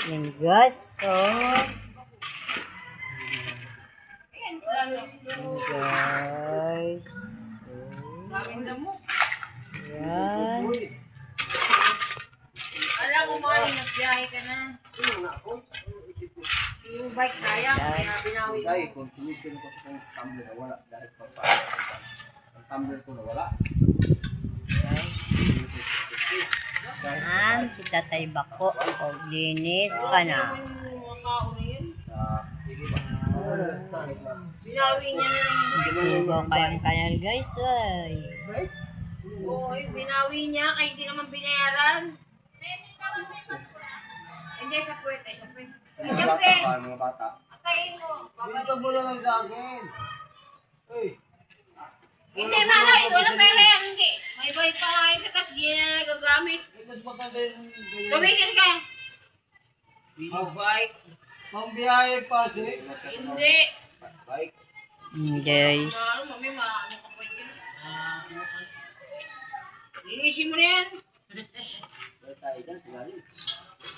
Yan guys. So, yan guys. Yan. Alam mo mga nagbiyahe ka na. Yung bike sayang, kaya binawi mo. Dahil kung sumisin ko sa tumbler na wala, dahil pagpapalagay ang tumbler ko na wala. Yan. Si Tatay Bako. O, linis ka na. Binawi niya na lang yung bike. Tugo kayong kanal guys. Ay. Oo, binawi niya, kaya hindi naman binayaran. Hindi, sa puwet, sa puwet. Mga bata, mga bata. Atayin mo. Dito mo lang ang gagawin. Hey. Hindi, malay, walang pera yan. Hindi. May bike pa nga yun sa tas, hindi na nagagamit. Tumigil ka. Bike. Pambiyahe pa, di? Hindi. Bike. Guys. Mami, maano ka pa yun. Linisin mo na yan.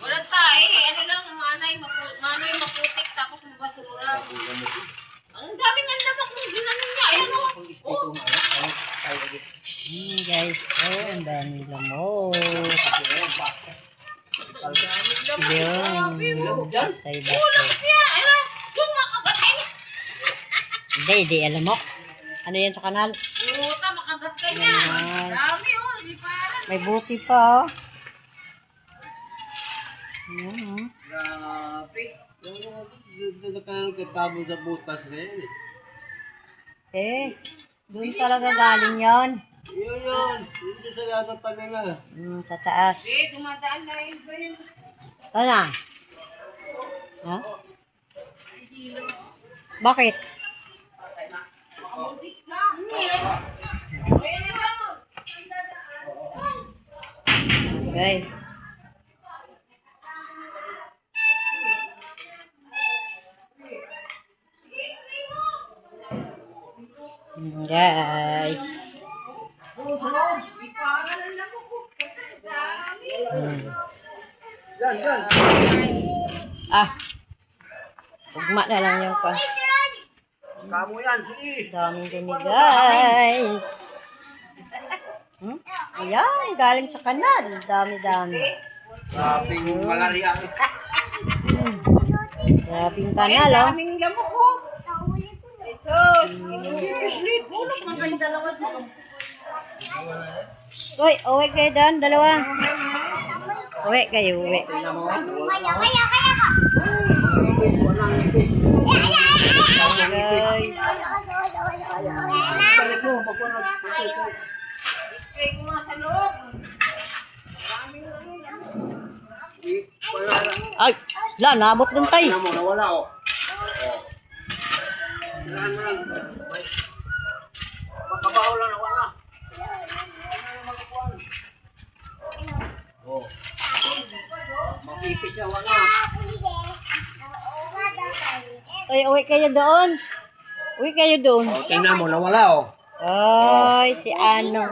Walang tae. Ano lang, manay maputik tapos mabasura. Ang daming ang lamak ng ginanon niya. Ayan o. Oh. Guys. Oh, ang dami lamok. Yun. Tatay Bako. Kulang siya. Ano? Yung makagatay. Hindi alamok. Ano yan sa kanal? Puta, makagat ka niya. Dami o. Hindi parang. May buti pa. Oh. Yan. Grabe. Yung nakaroon ka tabo sa butas na yun eh. Doon talaga galing yon. Yun. Dito sa gata pa nila. Sa taas. Eh, dumadaan na yun. Ganyan. Ano? Ha? Bakit? Makamuntis ka. Ayan na. Guys. Guys. Ugma na lang yung pa. Kamu yan, sige. Daming dumi guys. Ayan, galing sa kanal. Dami. Grabing malaria. Grabing kanal, oh. Daming lamok ko. Jesus. Sleep. Bulok ng kayong dalawa doon. Uy, uwi kayo doon, dalawa. Uwi kayo. Guys. Balik mo, pagpunod. Spray ko nga sa loob. Ay, nabot dun tayo. Tingnan mo, nawala oh. Tingnan mo lang. Makabaho lang, nawala. Oh. Makipis na, wala. Uy, uwi kayo doon. Oh, tingnan mo, nawala oh. Ay, si Anong.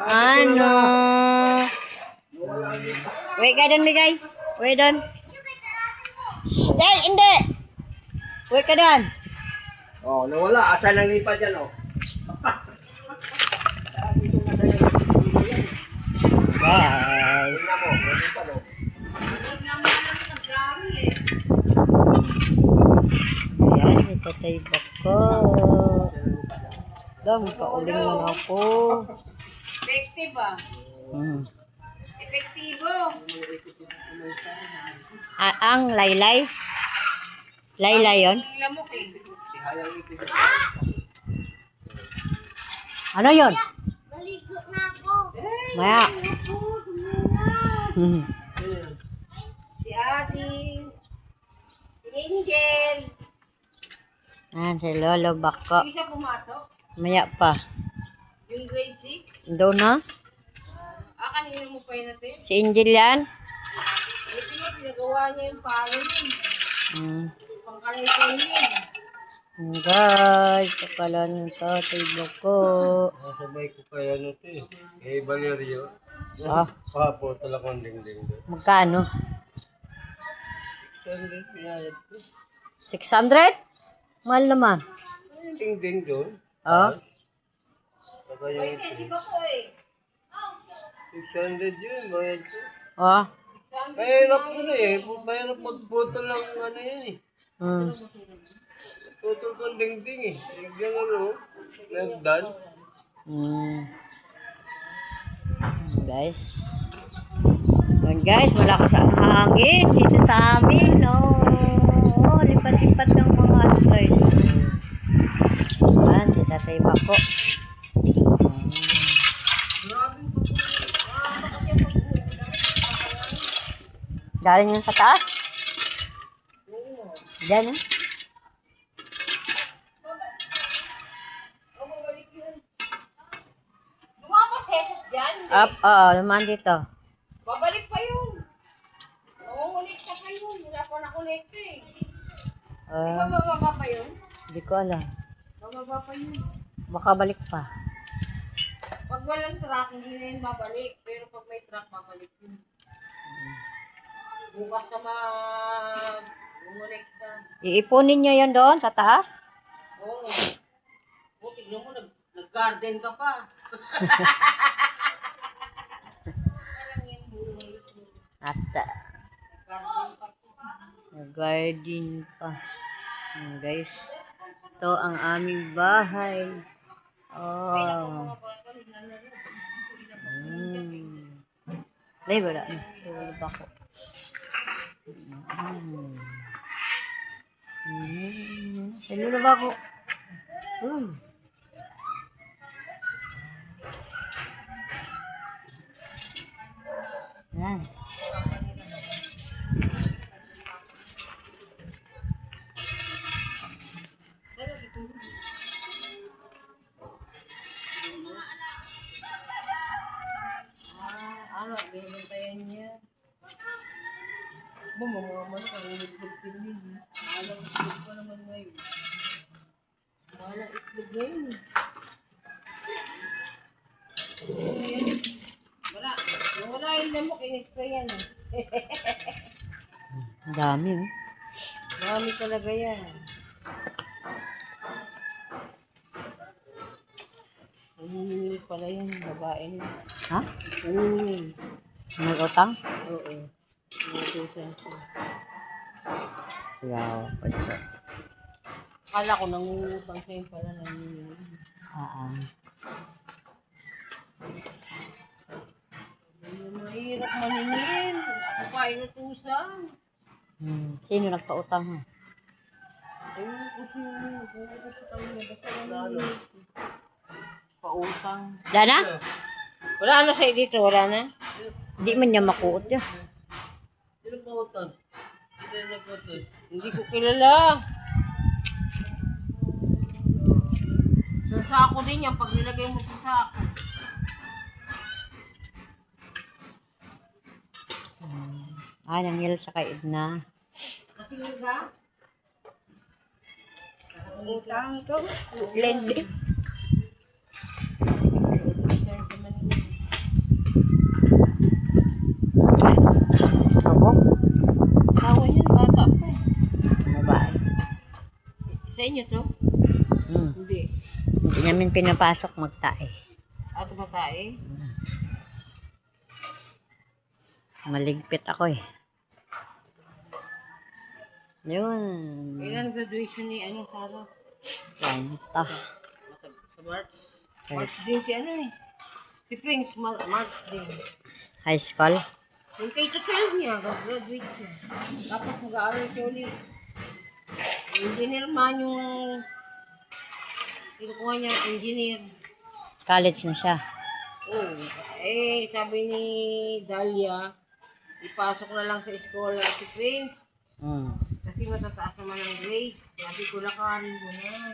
Uwi kayo doon, Migay. Uwi doon. Stay, hindi. Uwi ka doon. Oh, nawala. Asa nang lipat yan oh. Guys. Tingnan mo, nalipat oh. Ayan, si Tatay Bako. Dami pa uling lang ako. Effective ah. Epektibo. Ang laylay. Laylay yun. Ang lamok eh. Ano yun? Maligo na ako. Maya. Si Ating. Si Angel. Si Lolo Bako. Hindi siya pumasok. Maya pa. Yung grade 6. Doon na. Kanina mo pa yun natin. Si Angel yan. Ito nga, pinagawa niya yung palo yun. Pangkalay yun. Guys, akala ng Tatay Bako. Nasabay ko kaya nito eh. Eh, Valerio. Ah, Papo, talakong ding-ding. magkano? Ito 600 pinayad ko. 600? Mahal naman. Ay, ding-ding doon. Oh? Saka yung Di ba ko eh? 600 yun, bayad ko. Oh? Mahirap ko na eh. Mahirap magputol ng ano yan eh. Hmm. Putol kong ding-ding eh. Yung ano, nagdan. Hmm. Guys. Yan guys, malakas ang hangin dito sa amin. Oh, lipat-lipat ng mga ano guys. Yan, si Tatay Bako. Galing yan sa taas? Diyan eh. Lumabas Jesus dyan. Up, naman dito. Babalik pa yun. Nangungulit ka pa yun. Wala pa nakulit eh. Di ba bababa pa yun? Hindi ko alam. Bababa pa yun. Baka balik pa. Pag walang truck, hindi na yun babalik. Pero pag may truck, babalik yun. Bukas na mag-umulik ka. Iipunin nyo yan doon sa taas? Oo. Oh, tignan mo, nag-garden ka pa. At Garden pa. garden pa. Guys, ito ang aming bahay. Oh. Ay, wala na. Wala ba ako? Sino na ba ako? Yan. Ano, binantayan niya. Mamamaman ka, itlog din yun. Alang itlog pa naman ngayon. Alang itlog ngayon. Wala. Wala yung lamok, in-spray yan. Ang dami, oh. Dami talaga yan. Naniningil pala yan, babae niya. Ha? Naniningil. Nag-utang? Oo. Naniningil siya. Wow. Pwede. Akala ko nangungutang siya yung pala naniningil. Mahirap maningil. Ako pa inutusan. Sino nagpautang, ha? Ayun ko sa kanya. Basta naniningil. Pautang. Wala na? Wala na sa'yo dito, wala na? Hindi man niya makuot yun. Sino pa utang? Sino nagputol? Hindi ko kilala. Sa sako din yan, pag nilagay mo sa sako. Nangyal sa kay Edna. Kasi nga, Utang ko. Blending. Ako? asawa niya, bata pa eh. Babae. Sa inyo to? Hindi. Hindi namin pinapasok magtae. Ato ba tayo? Maligpit ako eh. Yun. Kailan graduation ni ano, Sarah? Yan. Ito. Sa March. March din si ano eh. Si Prince, March din. High school. Yung K-12 niya, graduate siya. Tapos mag-aaral siya ulit. Engineer man yung kinukuha niya, engineer. College na siya. Oh, eh, sabi ni Dalia, ipasok na lang sa eskwela si Prince. Kasi matataas naman ang grade. Sabi ko, lakarin mo na.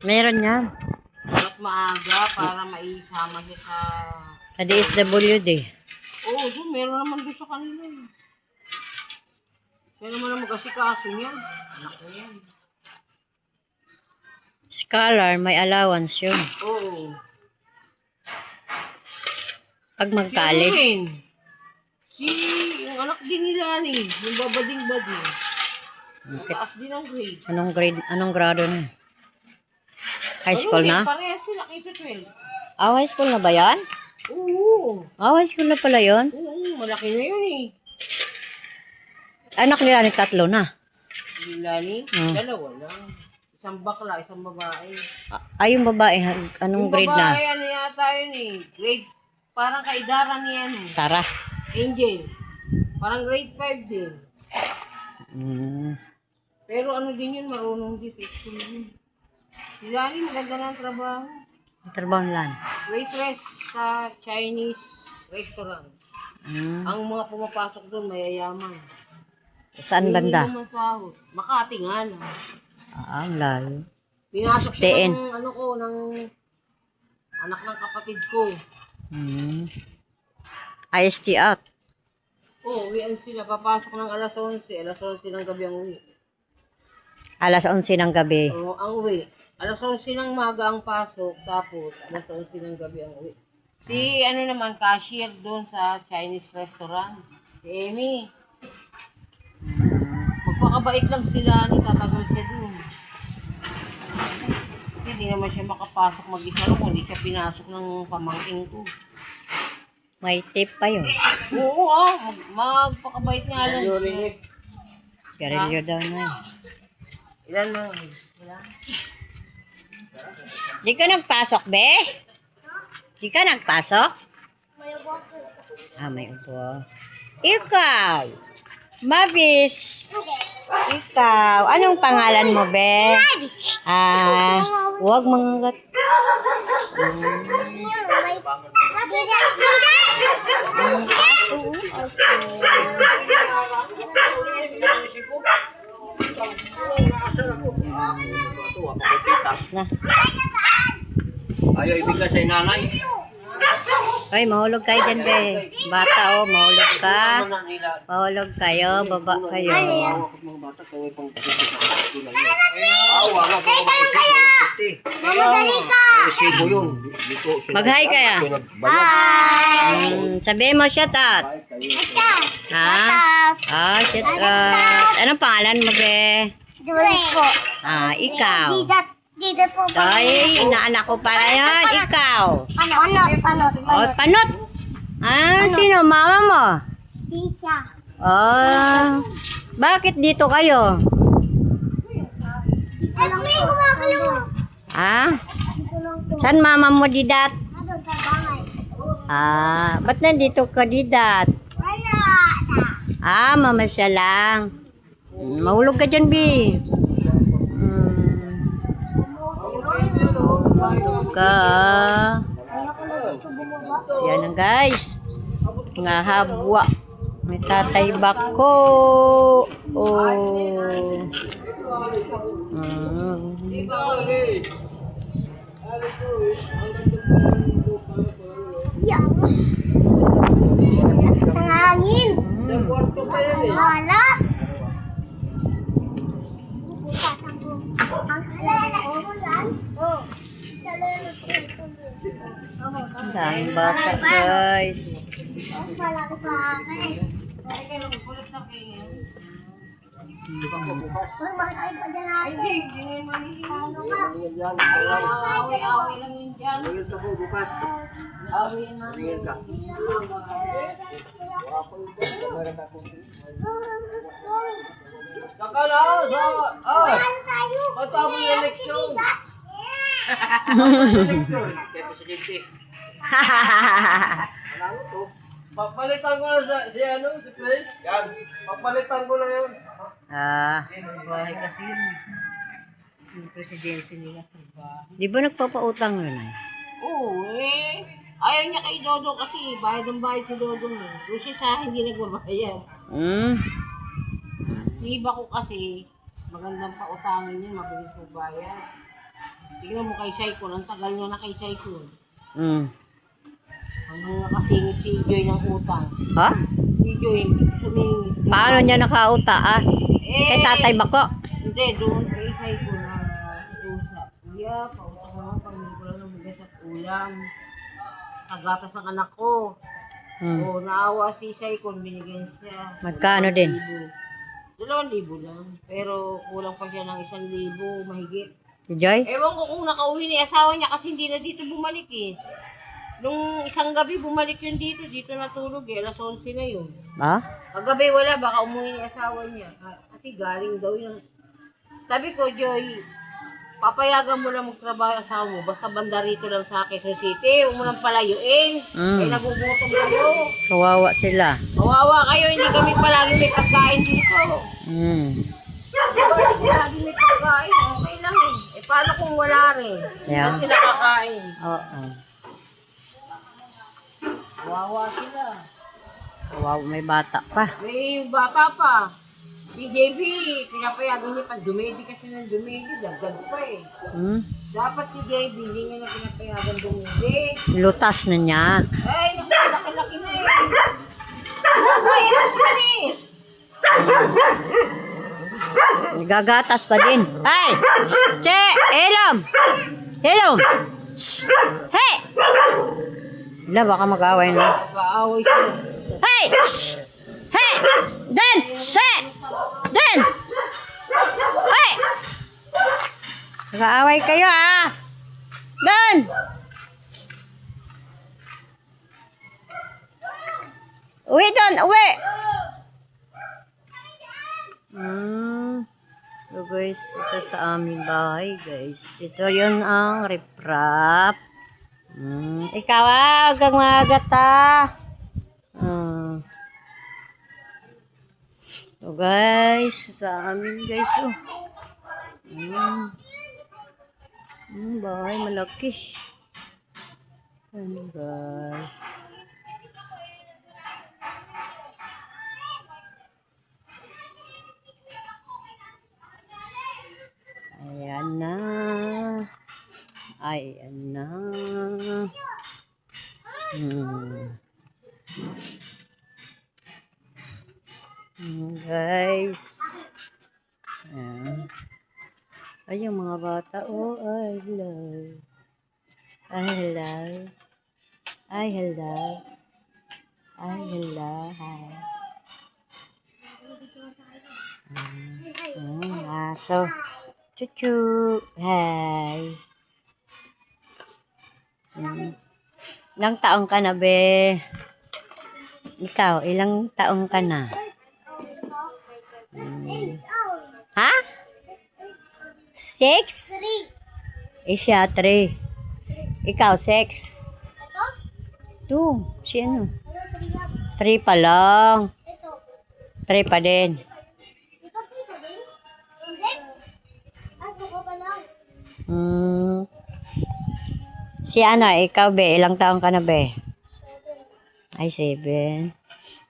Meron yan. Dapat maaga para maisama siya sa... Sa DSWD. Oo, doon, meron naman doon sa kanila. Kaya naman ang mag-asikaso niya. Anak ko yan. Scholar, may allowance yun. Oo. Pag Si mag-college. yung anak din nila ni, yung babading-bading. Mataas din ang grade. Anong grado na? High school na? Parehas sila, K-12. Ah, high school na ba yan? Oo. Ah, high school na pala yun? Oo, malaki na yun eh. Anak nila ni tatlo na. Lani, dalawa lang. Isang bakla, isang babae. Ay, yung babae, anong grade Yung babae, na? ano yata yun eh. Grade, parang kaidaran niya ano. Sarah. Angel. Parang grade 5 din. Pero ano din yun, marunong din sa school yun. Si Lani, maganda na ang trabaho. Ang trabaho nila. Waitress sa Chinese restaurant. Ang mga pumapasok doon, mayayaman. Saan banda? Hindi naman sahod. Makati nga lang. Ah, ang layo. Pinasok Stain. siya ng ano ko, ng anak ng kapatid ko. IST out. Oo, uwian sila. Papasok ng alas 11. Alas 11 ng gabi ang uwi. Alas 11 ng gabi. Oo, ang uwi. Alas 11 ng maga ang pasok. Tapos, alas 11 ng gabi ang uwi. Si, ano naman, cashier doon sa Chinese restaurant. Si Amy. Magpakabait lang sila. Tatagal siya doon. Kasi di naman siya makapasok mag-isa rin kung di siya pinasok ng pamangking ko. May tip pa yun. Oo, magpakabait nga lang siya. Garilyo daw na yun. Ilan na? Wala? Di ka nagpasok, be? Di ka nagpasok? Ah, may upo. Ikaw! Mabis! Ikaw! Anong pangalan mo, be? Ah, huwag mangagat. Na. Ayaw ibigay sa nanay. Ay, mahulog kayo dyan, be. Bata, oh, mahulog ka. Ano na nila? Mahulog kayo, baba kayo. Awa ko mga bata kaway pang awa nga po mga resibo yun. Dito, Mag-hi kaya. Sabihin mo, shout out. Ha? Ah, shout out. Anong pangalan mo, be? Ah, ikaw. Dida po ba? Ay, inaanak ko para yan. Ikaw. Oh, panot. Ah, sino? Mama mo? Tita. Oh, bakit dito kayo? Alam mo yung kumakalo. Ah? Saan mama mo, Didat? Ano sa bangay? Ah, ba't nandito ka, Didat? Wala na. Ah, mama siya lang. Mahulog ka dyan, Bi. Ka. Yan na, guys. Nga habwa. May tatay bako. Oh. Lakas ng hangin. Malas. Bukas ang alala. Oh. Ang daming bata, guys. Away-away lang yun dyan. bukas. Away na. Kakala, matapos yung eleksyon. Kaya presidente. Alam ko. Papalitan ko na si ano, si Prince. Yan. Papalitan ko na yun. Ah, Bahay kasi yun. Yung presidente nila. di ba nagpapautang yun eh? Oo, eh. Ayaw niya kay Dodo kasi bayad ang bayad si Dodo. Doon siya sa akin hindi nagbabayad. Si iba ko kasi, magandang pautangin niya, mabilis magbayad. Tingnan mo kay Saikon, ang tagal niya na kay Saikon. Hanggang nakasingit si Joy ng utang. Ha? Si Joy, sumingit. Paano niya nakauta ah? Kay tatay bako? Hindi, doon kay Saikon na usap. Kuya, pautang naman, pamili ko lang ng bigas at ulam. Kagatas ng anak ko. O, naawa si Saikon, binigyan siya. Magkano din? 2,000 lang. Pero kulang pa siya ng 1,000 mahigit. Si Joy? Ewan ko kung nakauwi ni asawa niya kasi hindi na dito bumalik eh. Nung isang gabi bumalik yun dito natulog eh. Alas 11 na yun. Ha? Paggabi wala, baka umuwi ni asawa niya. Kasi galing daw yun. Sabi ko, Joy, papayagan mo lang magtrabaho yung asawa mo. Basta banda rito lang sa Quezon City. Huwag mo lang palayuin. Ay nagugutom kayo. Kawawa sila. Kawawa kayo, hindi kami palagi may pagkain dito. Hindi lagi may pagkain. Okay lang eh. Eh paano kung wala rin? Yeah. Hindi sila kakain. Oo. Kawawa sila. Kawawa, may bata pa. May bata pa. Si JB, pinapayagan niya pa. Dumedi kasi ng dumedi. Dagdag pa eh. Dapat si JB, hindi niya na pinapayagan dumedi. Lutas na niya. Ay, laki-laki na eh. Ay, ano Nagagatas pa din. Ay! Che! Elom! Elom! Hey! Wala, baka mag-away na. Kaaway sila. Hey! Hey! Den! Se! Den! Hey! Nag-aaway kayo ah! Den! Uwi doon! Uwi! So guys, ito sa aming bahay guys. Ito yun ang riprap. Ikaw huwag kang magata. So guys, sa amin guys. Bahay malaki. Ano guys. Ayan na. Ayan na. Guys. Ayan. Ay, yung mga bata. Oh, I love. I love. I love. I love. Aso. Chuchu. Hi. Ilang taong ka na, be? Ikaw, ilang taong ka na? Ha? 6? Siya, 3. Ikaw, 6? 2. Si ano? 3 pa lang. 3 pa din. Si ano, ikaw be, ilang taong ka na be? Ay, 7.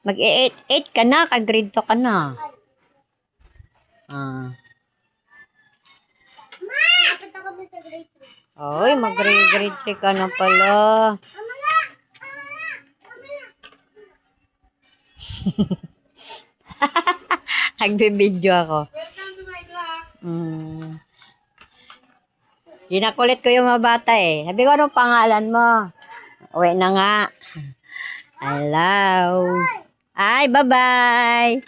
Mag-8 ka na, ka-grade 2 ka na. Punta kami sa grade 3. Oy, mag-grade 3 ka na pala. Nagbe-video ako. Welcome to my vlog. Ginakulit ko yung mga bata eh. Sabi ko, anong pangalan mo? Uwi na nga. Hello. Ay, bye-bye.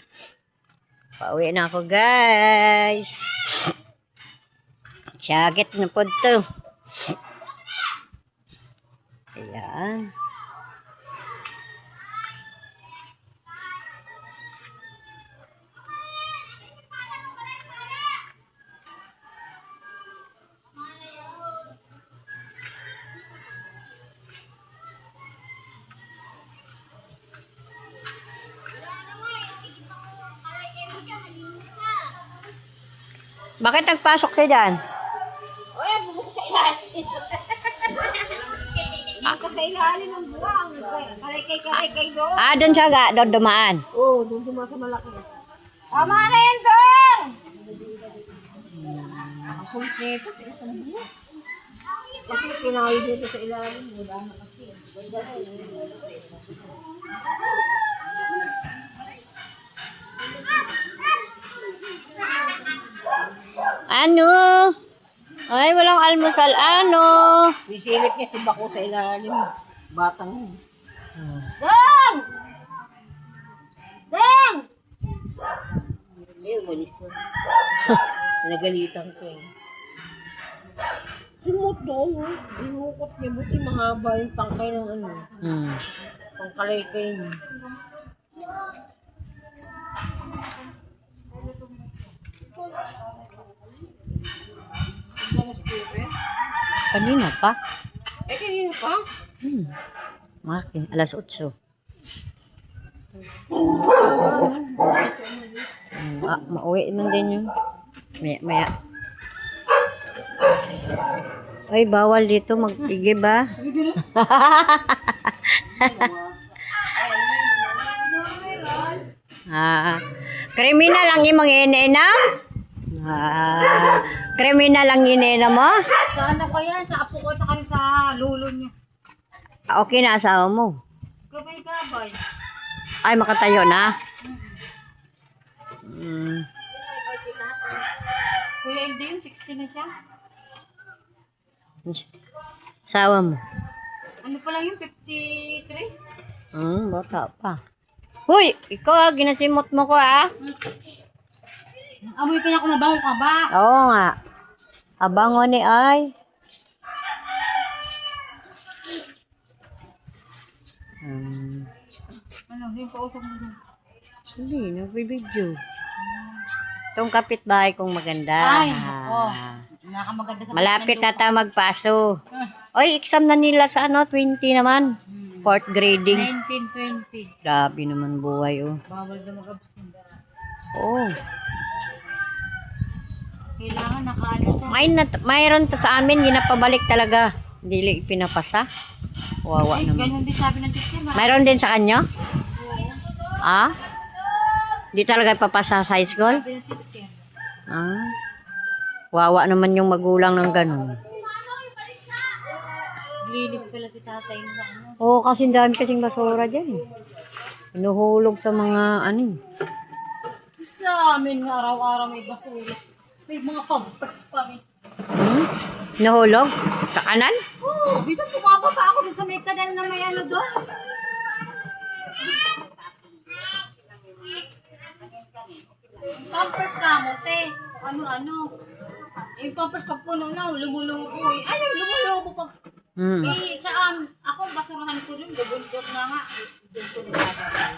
Pauwi na ako, guys. Syagit na po ito. Ayan. Bakit nagpasok ka dyan? Oy, bubuk sa ilalim. Dito sa ilalim ng buwang. Karay-kay doon. Doon siya ga, doon dumaan. Oo, doon sa malaki. Tama na yan, Dong! Nakakulit nito sa isang buwang. Kasi kinawi dito sa ilalim. Wala na kasi. Ano? Ay, walang almusal. Ano? Nisilip niya si Bako sa ilalim. Batang yun. Dong! Dong! Ayun, umalis na. Nagalitan ko eh. Remote doon, oh. Binukot niya. Buti mahaba yung tangkay ng ano. Hmm. Pangkalaykay niya. Kanina pa. Kanina pa? Hmm. Okay, alas 8. Mauwi man din yun. Maya. Ay, bawal dito mag-igib ba? Kriminal lang yung mga inena? Kriminal lang yung inena mo? Saan na ba yan? Sa apo ko, sa sa lulo niya. Okay na asawa mo? Gabay-gabay. Ay, makatayo na? Kuya hindi yun, 60 na siya. Asawa mo? Ano pa lang yun, 53? Bata pa. Huy! Ikaw, ginasimot mo ko Amoy ka na kung mabango ka ba? Oo nga. Abango ni ay. Ano, yung kausap mo dun? Hindi, nagbibidyo. Itong kapitbahay kong maganda. Ay, oo. Nakamaganda sa Malapit na tayo magpaso. Oy, exam na nila sa 20 naman. 4th grading. 1920. Grabe naman buhay, Bawal daw mag-absent. Oo. Kailangan nakaano sa... Mayroon to sa amin, ginapabalik talaga. Hindi lang ipinapasa. Wawa Ay, naman. ganun din sabi ng teacher. Mayroon din sa kanyo? Di talaga ipapasa sa high school? Sabi ng teacher. Wawa naman yung magulang ng ganun. Linis pala si tatay mo sa ano. Oo, kasi dami kasing basura dyan. Inuhulog sa mga Sa amin nga araw-araw may basura. May mga pampers pa rin. Inuhulog? Sa kanan? Oo, bisan tumapa pa ako dun sa may kanal na may ano doon. Pampers ka mo, te. Ano-ano. Yung pampers pag puno na, lumulubo eh. Ay, lumulubo pag... ako basurahan ko dun, gabundok na nga. Doon ko nilagay.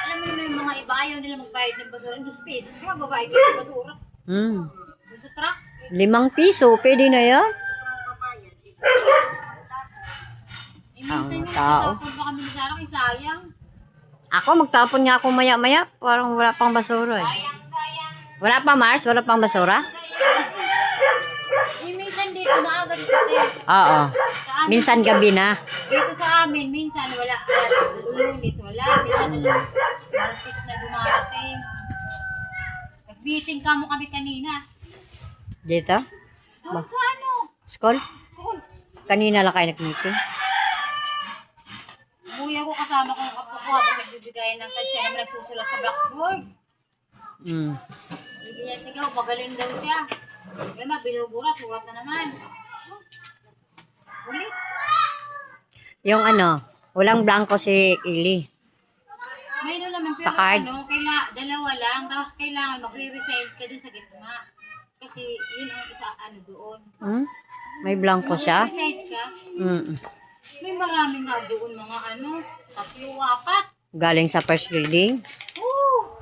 Alam mo naman yung mga iba, ayaw nila magbayad ng basura. 2 pesos, kaya magbabayad ka ng basura. Doon sa truck. 5 piso, pwede na yan? Minsan yung tao. natapon pa kami ni Sarah, kay sayang. Ako, magtapon nga ako maya-maya. Parang wala pang basura eh. Wala pa, Mars? Wala pang basura? Minsan dito maaga dito, te. Oo. Minsan gabi na. Dito sa amin, minsan wala. Lunes wala. Minsan Martes na dumarating. Nag-meeting ka mo kami kanina. Dito? Doon sa ano? School? School. Kanina lang kayo nag-meeting. Umuwi ako kasama ko ng apo ko habang nagbibigayan ng kanya naman nagsusulat sa blackboard. Hindi niya sigaw, pagaling daw siya. Kaya binubura, surat na naman. Ulit. Yung walang blanco si Ili. Mayroon naman pero Sa card? Dalawa lang. Tapos kailangan magre-resign ka dun sa gitna. Kasi yun ang isa doon. May blanco siya? Resign ka. May maraming nga doon mga 3-4. Galing sa first grading? Oo.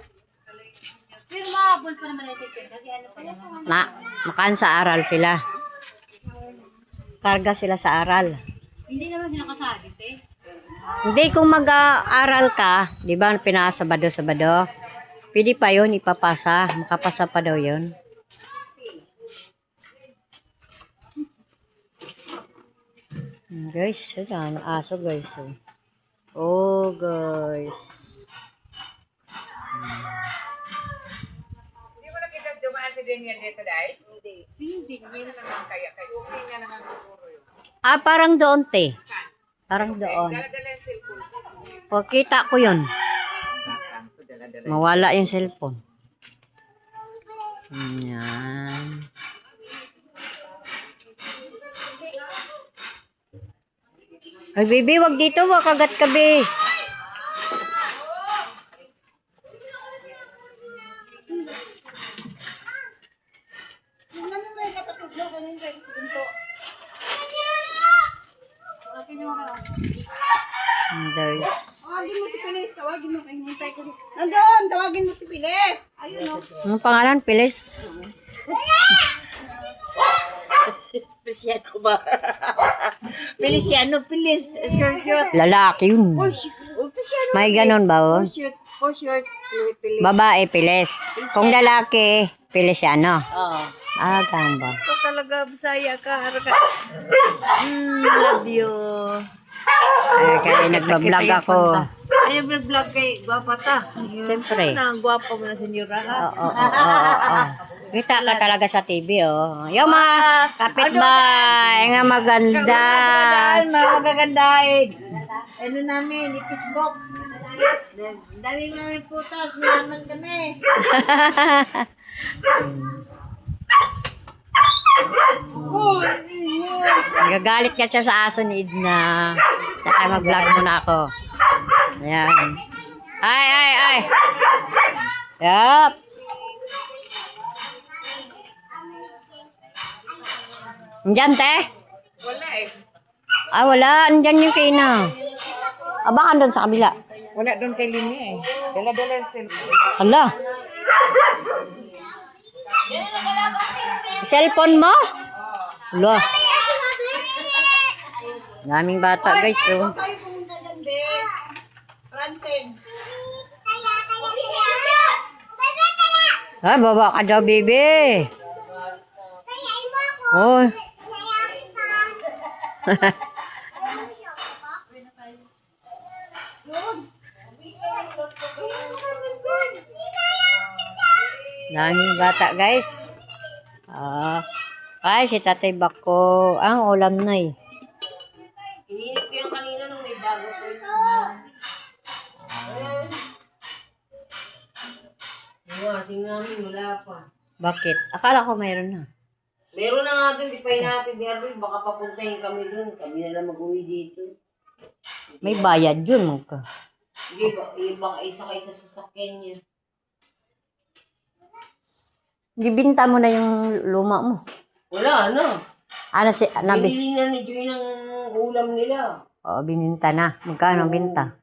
Pero mahabol pa naman ito kasi ano pa naman. Makaan sa aral sila. Karga sila sa aral. Hindi naman sila kasabit eh. Hindi, kung mag-aaral ka, di ba, pinasa Sabado, pwede pa yun, ipapasa. Makapasa pa daw yun. Guys, ito, aso guys. Oh, guys. Hindi mo nakita dumaan si Daniel dito dahil? Hindi niya naman. Kaya okay nga naman siguro yun. Parang doon, te. Parang doon. Dala-dala yung cellphone. O, kita ko yun. Mawala yung cellphone. Yan. Ay, baby, wag dito. Wag kagat ka, be. others. Tawagin mo si Pilis. Tawagin mo. Hintay ko. Nandun! Tawagin mo si Pilis. Ayun o. Anong pangalan? Pilis? Feliciano ba? Feliciano, Pilis. Short. Lalaki yun. Feliciano. May ganon ba? Oh? For short. Pilis. Babae, Pilis. Kung lalaki, Feliciano. Oo. Ah, ganun ba? Ito talaga, Bisaya ka. Love you. Ay, kaya nagbablog ako. Ay, vlog kay Guapata. Siyempre. Ang guwapa mo na, senyora. Oo. Kita ka talaga sa TV, oh. Yung mga kapitbahay, nga maganda. Mga magagandahin. Ano namin, ni Facebook. Dali namin putas, mayaman kami. Nagagalit ka siya sa aso ni Edna. Kaya mag-vlog muna ako. Ayan. Ay. Yups. Andyan, te? Wala eh. Ah, wala. Andyan yung kina. Ah, baka andun sa kabila. Wala doon kay Linya eh. Dala-dala yung cellphone. Hala. Cellphone mo? Hala. Daming bata, guys. Oh. Kayo pumunta dyan, be. Ranten. Ay, baba ka daw, baby. Oh. Daming bata, guys. Ay, si Tatay Bako. Ang ulam na eh. Ininit ko yung kanina nung may bago ko. Iwasing namin, wala pa. Bakit? Akala ko mayroon na. Meron na nga doon, di pa natin din. Baka papuntahin kami doon. Kami na lang mag-uwi dito. May bayad yun, magka. Hindi ba? Baka isa-isa sa sasakyan niya. Gibinta mo na yung luma mo. Wala, ano? Ano si, nabi? Binili na ni Joy ng ulam nila. Oo, bininta na. Magkano binta?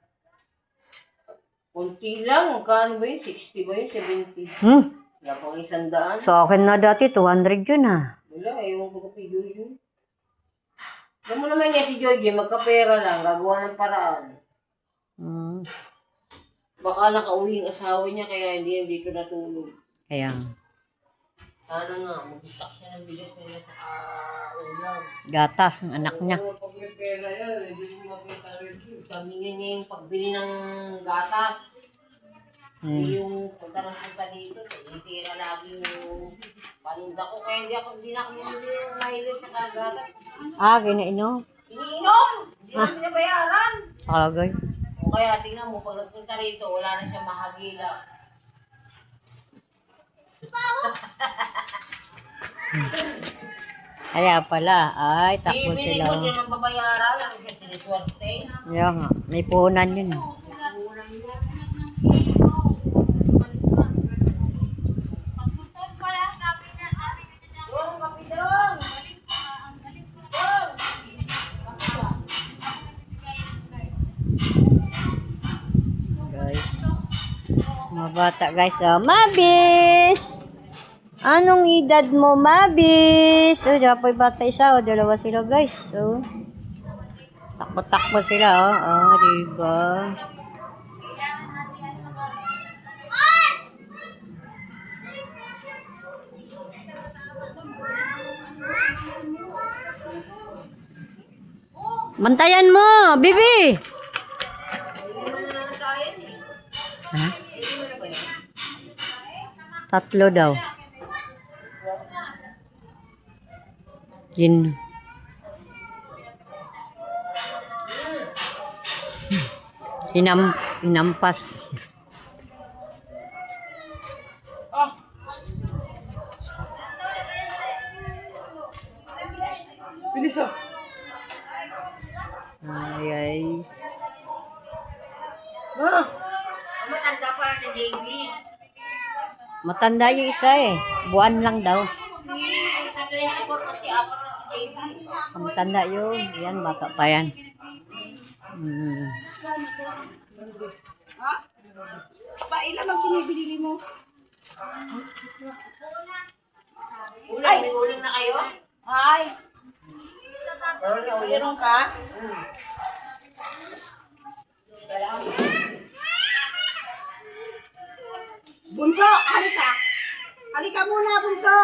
Kunti lang. Magkano ba yun? 60 ba yun? 70? Wala pang 100. Sa akin na dati, 200 yun ah. Wala, ewan ko kay Joy yun. Alam mo naman niya si Joy, magkapera lang. Gagawa ng paraan. Baka nakauwi yung asawa niya kaya hindi na dito natulog. Kaya, Sana nga, mag-stock siya ng bigas nila sa ulam. gatas ng anak niya. Pag may pera yan, hindi mo makita rin. Sabi niya yung pagbili ng gatas. Yung pagkaroon dito, itira lagi yung paninda ko. Kaya hindi na ako yung mahilig sa gatas. Ah, kinainom. Iniinom! Hindi na binabayaran. Kalagay. O kaya tingnan mo, pag nagpunta rito, wala na siya mahagila. Kaya pala, ay, takbo Bibili sila. mo din ang babayaran, lang siya siniswerte. Kaya nga, may puhunan yun. Yung kapidong! Guys, mga bata guys, oh, Mabis! Anong edad mo, Mabis? Oh, dapat bata isa, oh, dalawa sila guys. Oh. Takbo-takbo sila, oh. Oh, diba? Bantayan mo, Bibi! Ha? Tatlo daw. Yun. Hinampas. Bilis ah! Ay, guys. Matanda pa rin ni JB. Matanda yung isa eh. Buwan lang daw. Sa 24 kasi apat na si JB. Matanda yun. Yan, bata pa yan. Magkano to? Ha? Ba, ilan ang kinibili mo? Ulam, may ulam na kayo? Ay, Meron na ulam. meron ka? Bunso, halika. Halika muna, Bunso.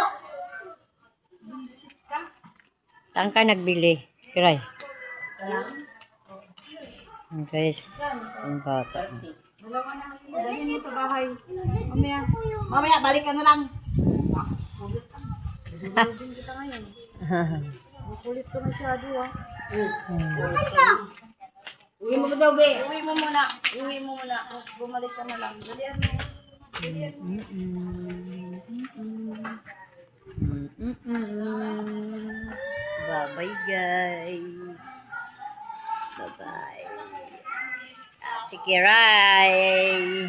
Saan ka nagbili? Kiray. Guys, ang bata. Dalhin mo sa bahay. Mamaya. Mamaya, balik ka na lang. Kulit ka masyado, ah. Uwi mo daw, be. Uwi mo muna. Uwi mo muna. Bumalik ka na lang. Dalian mo. Bye-bye, guys. Bye-bye. Si Kiray.